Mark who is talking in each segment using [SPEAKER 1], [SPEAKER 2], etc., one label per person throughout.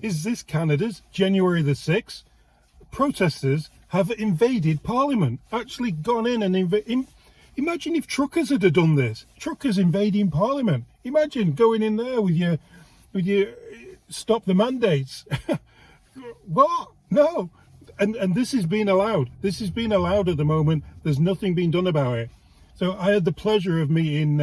[SPEAKER 1] is this Canada's January the 6th? Protesters have invaded Parliament, actually gone in and imagine if truckers had done this. Truckers invading Parliament. Imagine going in there with your stop the mandates. What? No. And this is being allowed. This is being allowed at the moment. There's nothing being done about it. So I had the pleasure of meeting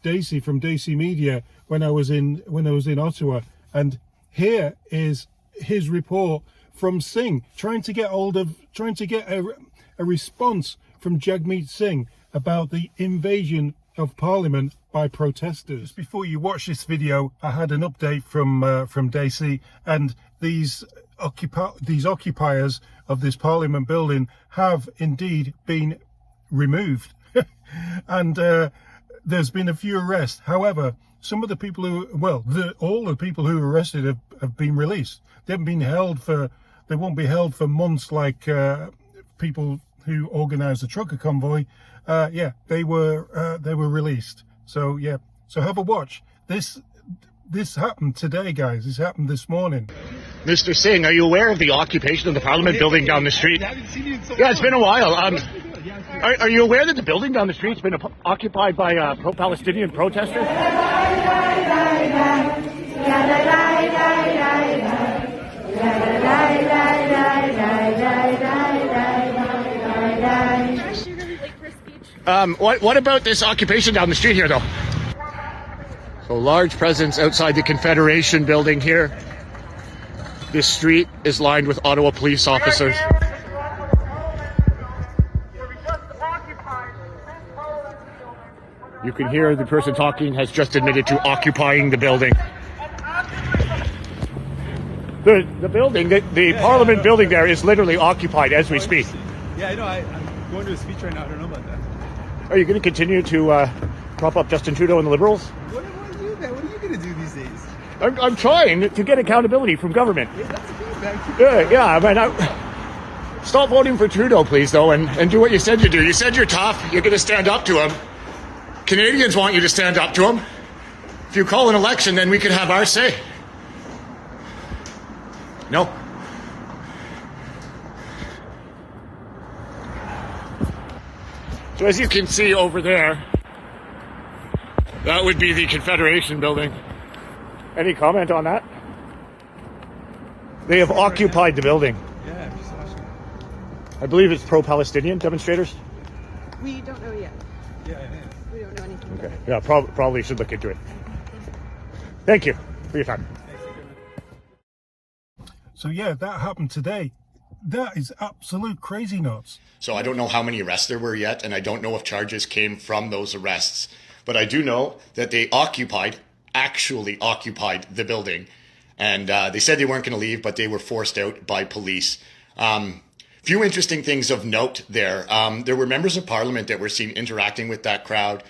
[SPEAKER 1] Daisy from Daisy Media when I was in Ottawa, and here is his report from Singh, trying to get a response from Jagmeet Singh about the invasion of Parliament by protesters. Just before you watch this video, I had an update from Daisy, and these occupiers of this Parliament building have indeed been removed. And there's been a few arrests. However, some of the people who, well, all the people who were arrested have been released. They haven't been held for, they won't be held for months like people who organised the trucker convoy. Yeah, they were released. So yeah, so have a watch. This happened today, guys. This happened this morning.
[SPEAKER 2] Mr. Singh, are you aware of the occupation of the Parliament building down the street? Yeah, it's been a while. Are you aware that the building down the street's been occupied by pro-Palestinian protesters? What about this occupation down the street here, though? So, large presence outside the Confederation building here. This street is lined with Ottawa police officers. You can hear the person talking has just admitted to occupying the building. The building, the Parliament building there is literally occupied as we speak.
[SPEAKER 3] Yeah, I know. I'm going to a speech right now. I don't know about that.
[SPEAKER 2] Are you going to continue to prop up Justin Trudeau and the Liberals?
[SPEAKER 3] What are you going to do these days?
[SPEAKER 2] I'm trying to get accountability from government.
[SPEAKER 3] Yeah, that's feedback.
[SPEAKER 2] Yeah, I mean, stop voting for Trudeau, please, though, and do what you said you do. You said you're tough. You're going to stand up to him. Canadians want you to stand up to him. If you call an election, then we can have our say. No. So as you can see over there, that would be the Confederation building. Any comment on that? They have occupied the building.
[SPEAKER 3] Yeah, I'm just watching.
[SPEAKER 2] I believe it's pro-Palestinian demonstrators.
[SPEAKER 4] We don't know yet.
[SPEAKER 3] Yeah, it is.
[SPEAKER 4] We don't know anything.
[SPEAKER 2] Okay. Yeah, probably should look into it. Thank you for your time.
[SPEAKER 1] So yeah, that happened today. That is absolute crazy nuts.
[SPEAKER 2] So I don't know how many arrests there were yet, and I don't know if charges came from those arrests. But I do know that they actually occupied the building. And they said they weren't going to leave, but they were forced out by police. Few interesting things of note there. There were members of Parliament that were seen interacting with that crowd,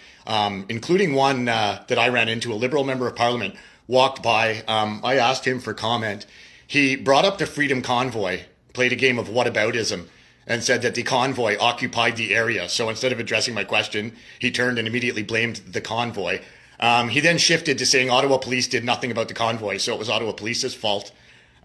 [SPEAKER 2] including one that I ran into, a Liberal member of Parliament, walked by. I asked him for comment. He brought up the Freedom Convoy, played a game of whataboutism, and said that the convoy occupied the area. So instead of addressing my question, he turned and immediately blamed the convoy. He then shifted to saying Ottawa police did nothing about the convoy, so it was Ottawa police's fault.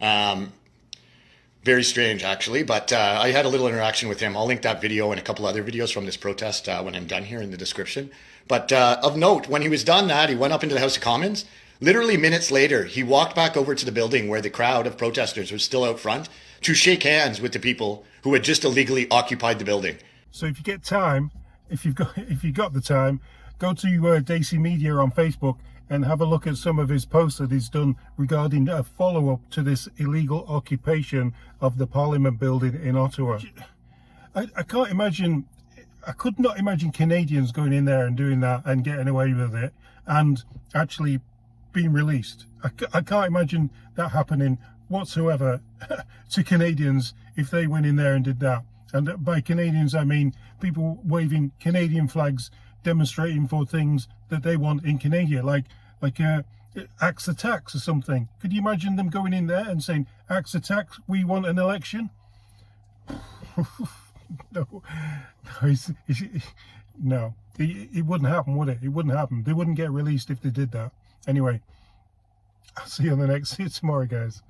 [SPEAKER 2] Very strange, actually, but I had a little interaction with him. I'll link that video and a couple other videos from this protest when I'm done here in the description. But of note, when he was done that, he went up into the House of Commons. Literally minutes later, he walked back over to the building where the crowd of protesters was still out front to shake hands with the people who had just illegally occupied the building.
[SPEAKER 1] So if you get time, if you've got the time, go to Daisy Media on Facebook and have a look at some of his posts that he's done regarding a follow-up to this illegal occupation of the Parliament building in Ottawa. I can't imagine, I could not imagine Canadians going in there and doing that and getting away with it and actually being released. I can't imagine that happening whatsoever to Canadians if they went in there and did that. And by Canadians, I mean people waving Canadian flags, demonstrating for things that they want in Canada, like axe attacks or something. Could you imagine them going in there and saying, axe attacks, we want an election? No, it wouldn't happen, would it? It wouldn't happen. They wouldn't get released if they did that. Anyway, I'll see you on the next. See you tomorrow, guys.